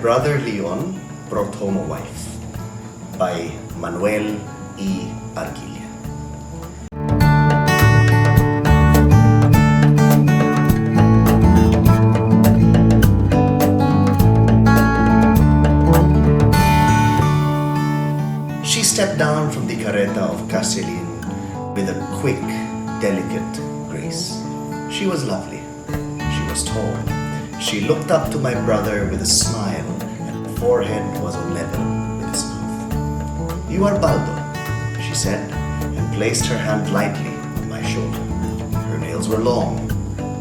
Brother Leon Brought Home a Wife by Manuel E. Arguilla. She stepped down from the carreta of Casilin with a quick, delicate grace. She was lovely. She was tall. She looked up to my brother with a smile, and her forehead was on level with his mouth. "You are Baldo," she said, and placed her hand lightly on my shoulder. Her nails were long,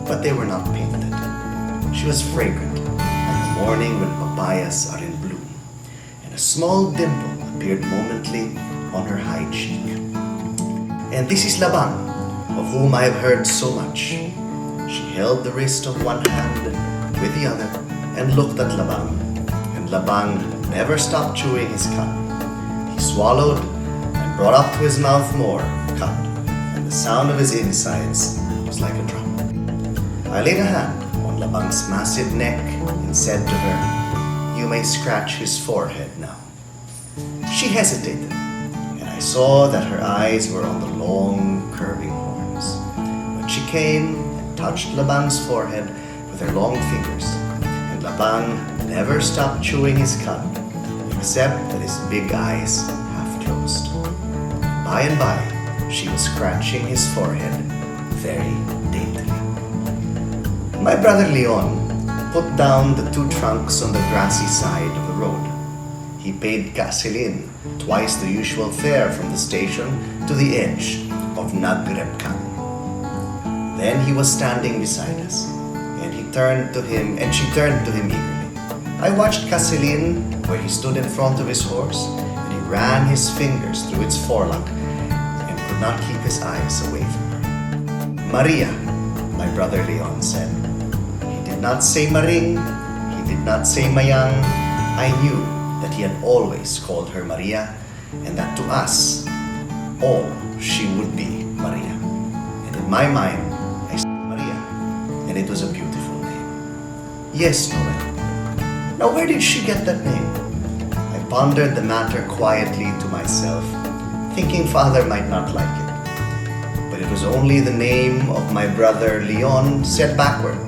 but they were not painted. She was fragrant, like the morning when papayas are in bloom, and a small dimple appeared momently on her high cheek. "And this is Labang, of whom I have heard so much." She held the wrist of one hand with the other and looked at Labang, and Labang never stopped chewing his cud. He swallowed and brought up to his mouth more cud, and the sound of his insides was like a drum. I laid a hand on Labang's massive neck and said to her, "You may scratch his forehead now." She hesitated, and I saw that her eyes were on the long, curving horns. But she came and touched Labang's forehead with her long fingers, and Labang never stopped chewing his cud, except that his big eyes half closed. By and by, she was scratching his forehead very daintily. My brother Leon put down the two trunks on the grassy side of the road. He paid Casilin twice the usual fare from the station to the edge of Nagrepcan. Then he was standing beside us, and she turned to him eagerly. I watched Casilin where he stood in front of his horse, and he ran his fingers through its forelock and could not keep his eyes away from her. "Maria," my brother Leon said. He did not say Maring, he did not say Mayang. I knew that he had always called her Maria, and that to us all she would be Maria. And in my mind, I said Maria, and it was a beautiful name. "Yes, Noel. Now where did she get that name?" I pondered the matter quietly to myself, thinking father might not like it. But it was only the name of my brother Leon said backward,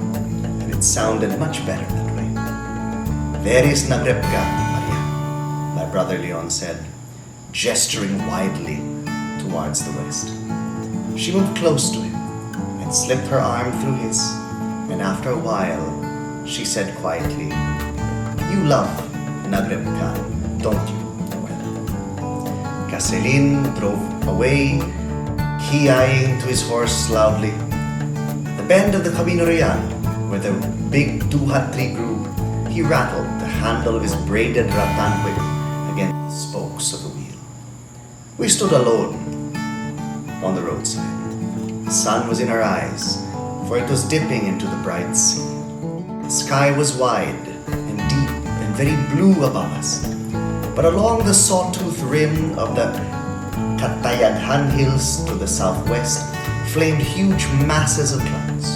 and it sounded much better that way. "There is Nagrepca, Maria," my brother Leon said, gesturing widely towards the west. She moved close to him and slipped her arm through his, and after a while, she said quietly, "You love Nagrepca, don't you, Noel?" Casilin drove away, he eyeing to his horse loudly. At the bend of the Camino Real, where the big duhat tree grew, he rattled the handle of his braided rattan whip against the spokes of the wheel. We stood alone on the roadside. The sun was in our eyes, for it was dipping into the bright sea. The sky was wide and deep and very blue above us, but along the sawtooth rim of the Catayaghan Hills to the southwest flamed huge masses of clouds.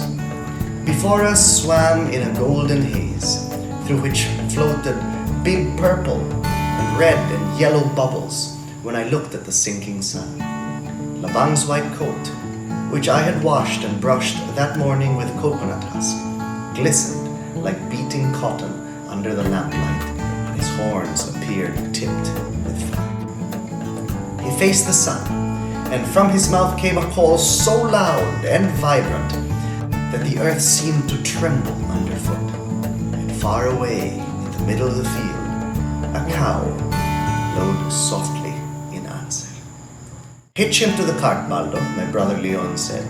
Before us swam in a golden haze, through which floated big purple and red and yellow bubbles when I looked at the sinking sun. Labang's white coat, which I had washed and brushed that morning with coconut husk, glistened like beating cotton under the lamplight, and his horns appeared tipped with fire. He faced the sun, and from his mouth came a call so loud and vibrant that the earth seemed to tremble underfoot. And far away in the middle of the field, a cow lowed softly in answer. "Hitch him to the cart, Baldo," my brother Leon said,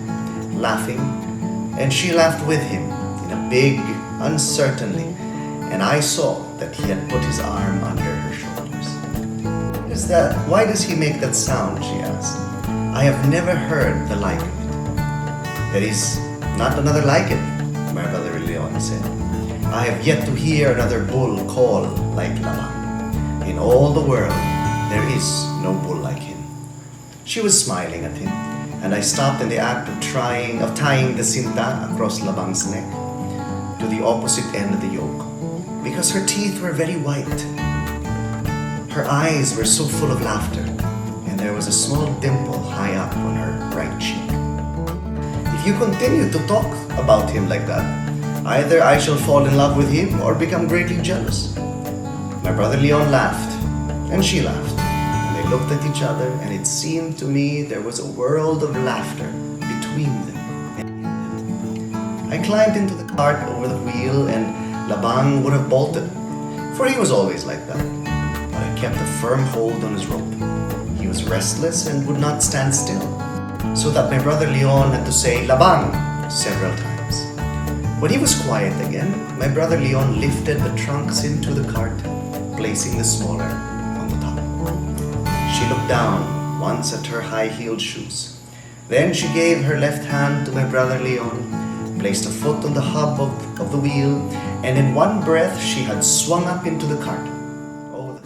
laughing, and she laughed with him in a big, uncertainly, and I saw that he had put his arm under her shoulders. Why does he make that sound?" she asked. "I have never heard the like of it." "There is not another like it," my brother Leon said. "I have yet to hear another bull call like Labang. In all the world, there is no bull like him." She was smiling at him, and I stopped in the act of tying the cinta across Labang's neck to the opposite end of the yoke, because her teeth were very white. Her eyes were so full of laughter, and there was a small dimple high up on her right cheek. If you continue to talk about him like that, either I shall fall in love with him or become greatly jealous. My brother Leon laughed, and she laughed, and they looked at each other, and it seemed to me there was a world of laughter between them and in them. I climbed into the cart over the wheel, and Laban would have bolted, for he was always like that. But I kept a firm hold on his rope. He was restless and would not stand still, so that my brother Leon had to say Laban several times. When he was quiet again, my brother Leon lifted the trunks into the cart, placing the smaller on the top. She looked down once at her high-heeled shoes. Then she gave her left hand to my brother Leon, placed a foot on the hub of the wheel, and in one breath she had swung up into the cart. Oh,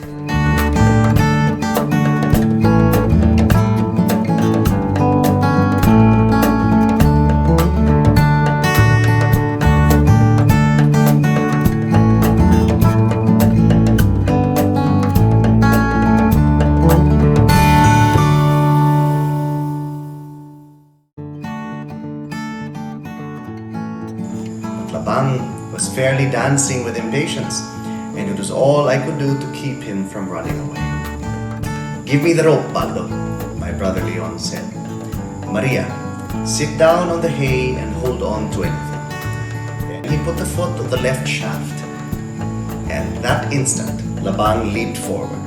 Laban was fairly dancing with impatience, and it was all I could do to keep him from running away. "Give me the rope, Baldo," my brother Leon said. "Maria, sit down on the hay and hold on to anything." Then he put the foot on the left shaft. At that instant, Laban leaped forward.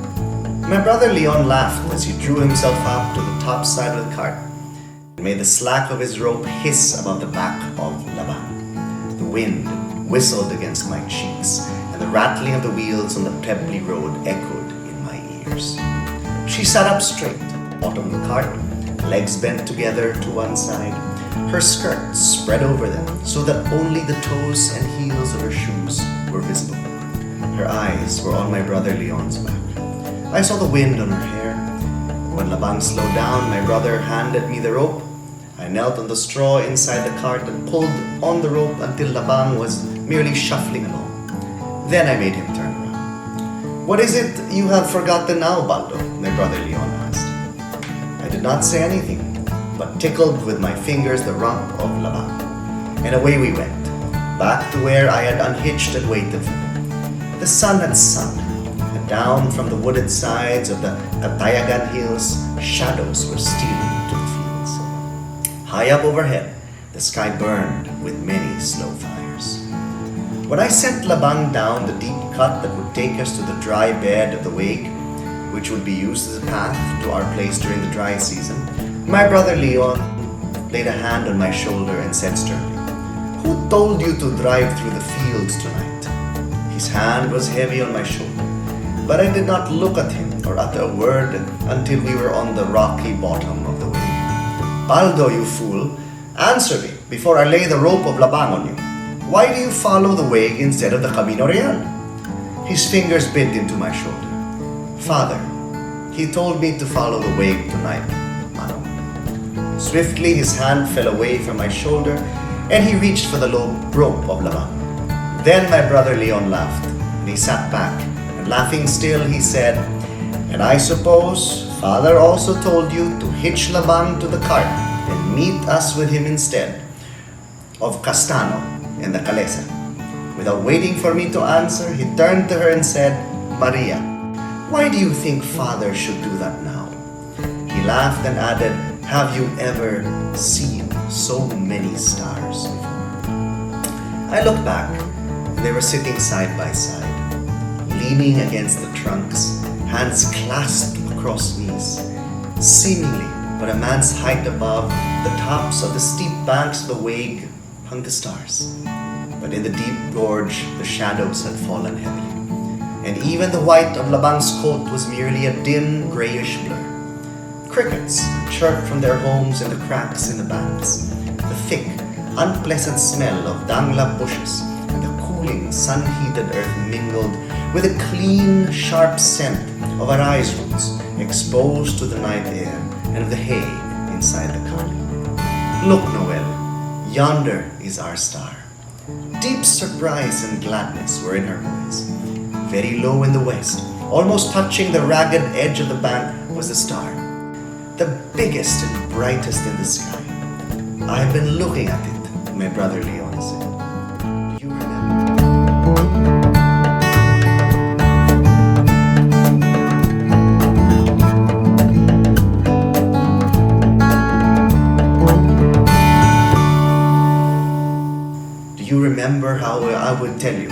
My brother Leon laughed as he drew himself up to the top side of the cart and made the slack of his rope hiss above the back of Laban. The wind whistled against my cheeks, and the rattling of the wheels on the pebbly road echoed in my ears. She sat up straight, bottom of the cart, legs bent together to one side, her skirts spread over them so that only the toes and heels of her shoes were visible. Her eyes were on my brother Leon's back. I saw the wind on her hair. When Laban slowed down, my brother handed me the rope. I knelt on the straw inside the cart and pulled on the rope until Laban was merely shuffling along. Then I made him turn around. "What is it you have forgotten now, Baldo?" my brother Leon asked. I did not say anything, but tickled with my fingers the rump of Laban. And away we went, back to where I had unhitched and waited for him. The sun had sunk, and down from the wooded sides of the Katayagan Hills, shadows were stealing into the fields. High up overhead, the sky burned with many slow fires. When I sent Laban down the deep cut that would take us to the dry bed of the Waig, which would be used as a path to our place during the dry season, my brother Leon laid a hand on my shoulder and said sternly, "Who told you to drive through the fields tonight?" His hand was heavy on my shoulder, but I did not look at him or utter a word until we were on the rocky bottom of the Waig. "Baldo, you fool, answer me before I lay the rope of Laban on you. Why do you follow the Waig instead of the Camino Real?" His fingers bit into my shoulder. "Father, he told me to follow the Waig tonight, Manong." Swiftly his hand fell away from my shoulder, and he reached for the rope of Laban. Then my brother Leon laughed, and he sat back, and laughing still, he said, "And I suppose Father also told you to hitch Laban to the cart and meet us with him instead of Castano and the Calesa." Without waiting for me to answer, he turned to her and said, "Maria, why do you think Father should do that now?" He laughed and added, "Have you ever seen so many stars before?" I looked back, and they were sitting side by side, leaning against the trunks, hands clasped across knees. Seemingly but a man's height above the tops of the steep banks of the Waig hung the stars. But in the deep gorge, the shadows had fallen heavily, and even the white of Laban's coat was merely a dim grayish blur. Crickets chirped from their homes in the cracks in the banks. The thick, unpleasant smell of dangla bushes and the cooling, sun-heated earth mingled with a clean, sharp scent of arise roots exposed to the night air and of the hay inside the cart. "Look, Noel, yonder is our star." Deep surprise and gladness were in her voice. Very low in the west, almost touching the ragged edge of the band, was the star, the biggest and brightest in the sky. I've been looking at it, my brother Leon said. Do you remember? You remember how I would tell you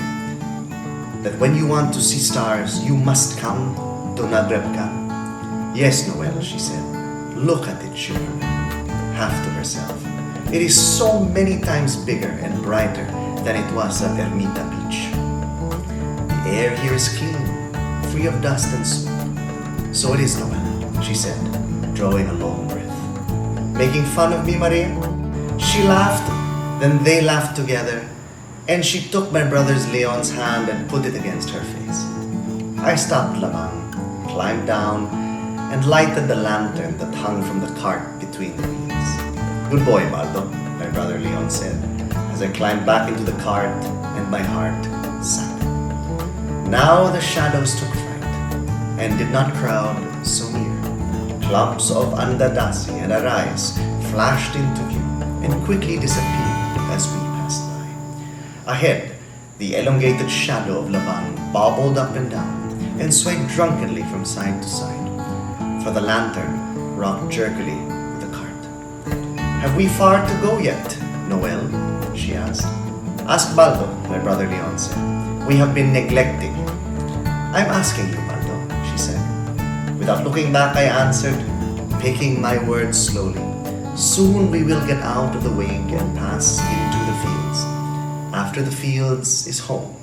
that when you want to see stars, you must come to Nagrabka? Yes, Noel, she said. Look at it, she murmured, half to herself. It is so many times bigger and brighter than it was at Ermita Beach. The air here is clean, free of dust and smoke. So it is, Noel, she said, drawing a long breath. Making fun of me, Maria? She laughed. Then they laughed together, and she took my brother's Leon's hand and put it against her face. I stopped Labang, climbed down, and lighted the lantern that hung from the cart between the wheels. Good boy, Baldo, my brother Leon said, as I climbed back into the cart and my heart sank. Now the shadows took flight and did not crowd so near. Clumps of andadasi and arrayas flashed into view and quickly disappeared as we passed by. Ahead, the elongated shadow of Labang bobbled up and down and swayed drunkenly from side to side, for the lantern rocked jerkily with the cart. Have we far to go yet, Noel? She asked. Ask Baldo, my brother Leon said. We have been neglecting you. I'm asking you, Baldo, she said. Without looking back, I answered, picking my words slowly. Soon we will get out of the wig and pass into the fields. After the fields is home.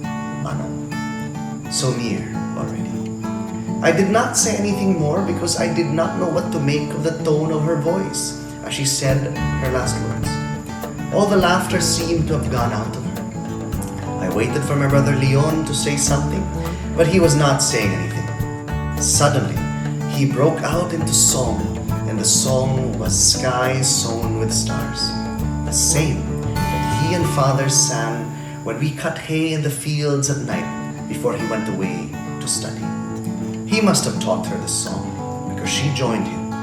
Manong. So near already. I did not say anything more because I did not know what to make of the tone of her voice as she said her last words. All the laughter seemed to have gone out of her. I waited for my brother Leon to say something, but he was not saying anything. Suddenly, he broke out into song, and the song was Skies Sown with Stars, the same that he and Father sang when we cut hay in the fields at night before he went away to study. He must have taught her the song because she joined him,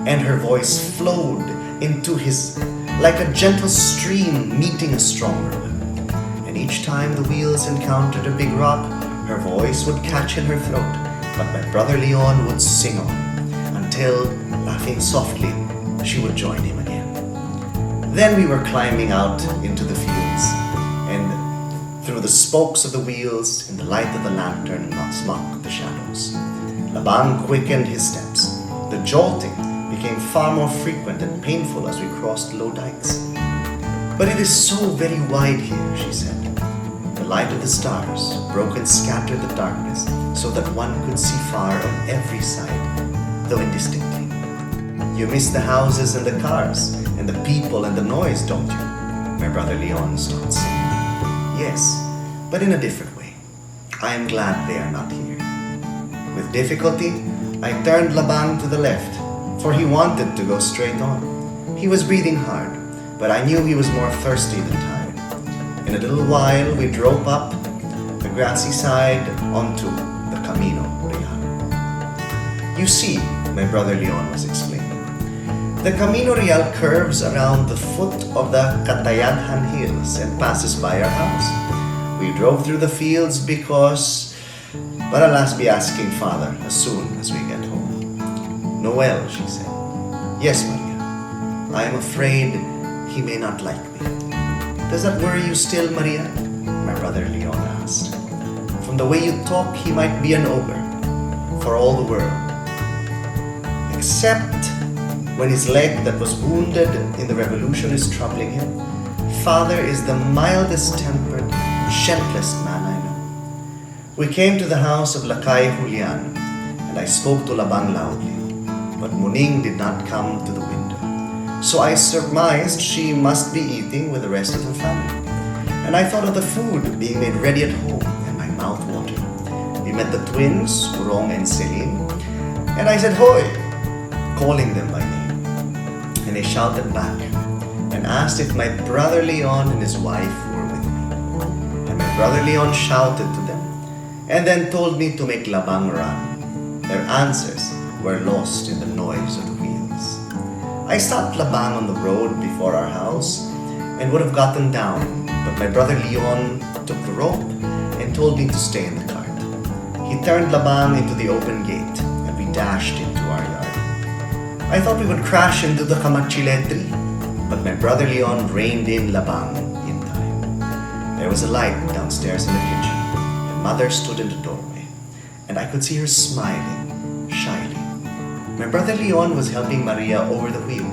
and her voice flowed into his like a gentle stream meeting a strong river. And each time the wheels encountered a big rock, her voice would catch in her throat, but my brother Leon would sing on until, laughing softly, she would join him again. Then we were climbing out into the fields, and through the spokes of the wheels, in the light of the lantern, smocked the shadows. Labang quickened his steps. The jolting became far more frequent and painful as we crossed low dikes. But it is so very wide here, she said. The light of the stars broke and scattered the darkness so that one could see far on every side, though indistinctly. You miss the houses and the cars, and the people and the noise, don't you? My brother Leon stopped singing. Yes, but in a different way. I am glad they are not here. With difficulty, I turned Labang to the left, for he wanted to go straight on. He was breathing hard, but I knew he was more thirsty than tired. In a little while, we drove up the grassy side onto the Camino Real. You see, my brother Leon was explaining, the Camino Real curves around the foot of the Catayadhan Hills and passes by our house. We drove through the fields because, but alas, be asking Father as soon as we get home. Noel, she said. Yes, Maria. I am afraid he may not like me. Does that worry you still, Maria? My brother Leon asked. From the way you talk, he might be an ogre, for all the world. Except when his leg that was wounded in the revolution is troubling him. Father is the mildest tempered, gentlest man I know. We came to the house of Lakay Julian, and I spoke to Labang loudly, but Muning did not come to the window. So I surmised she must be eating with the rest of the family. And I thought of the food being made ready at home, and my mouth watered. We met the twins, Urong and Celine, and I said, "Hoy!" calling them by name. And they shouted back and asked if my brother Leon and his wife were with brother Leon shouted to them and then told me to make Labang run. Their answers were lost in the noise of the wheels. I stopped Labang on the road before our house and would have gotten down, but my brother Leon took the rope and told me to stay in the cart. He turned Labang into the open gate and we dashed into our yard. I thought we would crash into the kamachile tree, but my brother Leon reined in Labang in time. There was a light downstairs in the kitchen, and Mother stood in the doorway, and I could see her smiling shyly. My brother Leon was helping Maria over the wheel.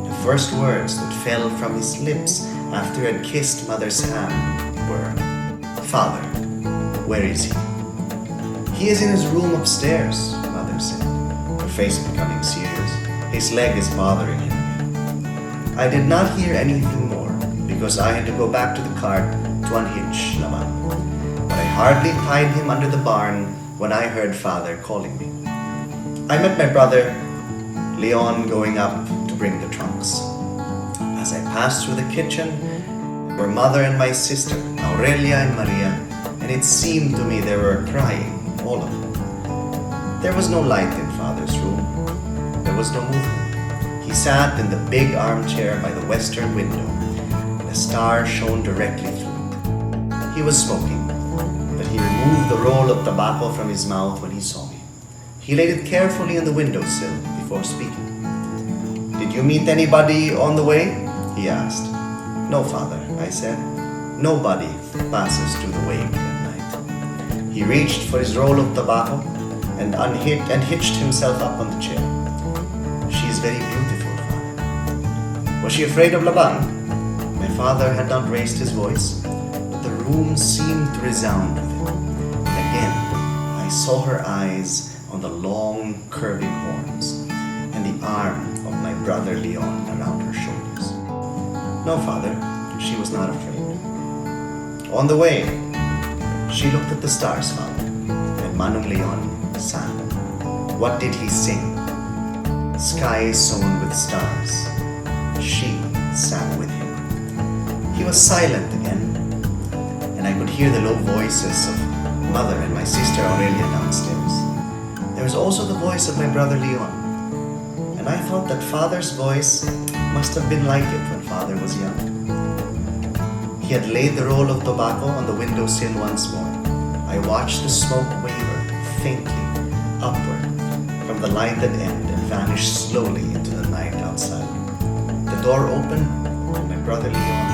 The first words that fell from his lips after he had kissed Mother's hand were, "Father, where is he?" "He is in his room upstairs," Mother said, her face becoming serious. "His leg is bothering him again." I did not hear anything more because I had to go back to the cart to unhitch Labang. But I hardly tied him under the barn when I heard Father calling me. I met my brother Leon going up to bring the trunks. As I passed through the kitchen, there were Mother and my sister, Aurelia and Maria, and it seemed to me they were crying, all of them. There was no light in Father's room. There was no movement. He sat in the big armchair by the western window, and a star shone directly through it. He was smoking, but he removed the roll of tobacco from his mouth when he saw me. He laid it carefully on the windowsill before speaking. "Did you meet anybody on the way?" he asked. "No, Father," I said. "Nobody passes through the wake at night." He reached for his roll of tobacco and hitched himself up on the chair. "She is very beautiful, Father." "Was she afraid of Labang?" My father had not raised his voice, but the room seemed to resound with it. And again, I saw her eyes on the long, curving horns and the arm of my brother Leon around her shoulders. "No, Father, she was not afraid." On the way, she looked at the stars, Father, and Manong Leon sang. What did he sing? "Skies sown with stars." She sang with him. He was silent again, and I could hear the low voices of Mother and my sister Aurelia downstairs. There was also the voice of my brother Leon, and I thought that Father's voice must have been like it when Father was young. He had laid the roll of tobacco on the windowsill once more. I watched the smoke waver faintly upward from the lighted end and vanish slowly into the night outside. The door opened and my brother Leon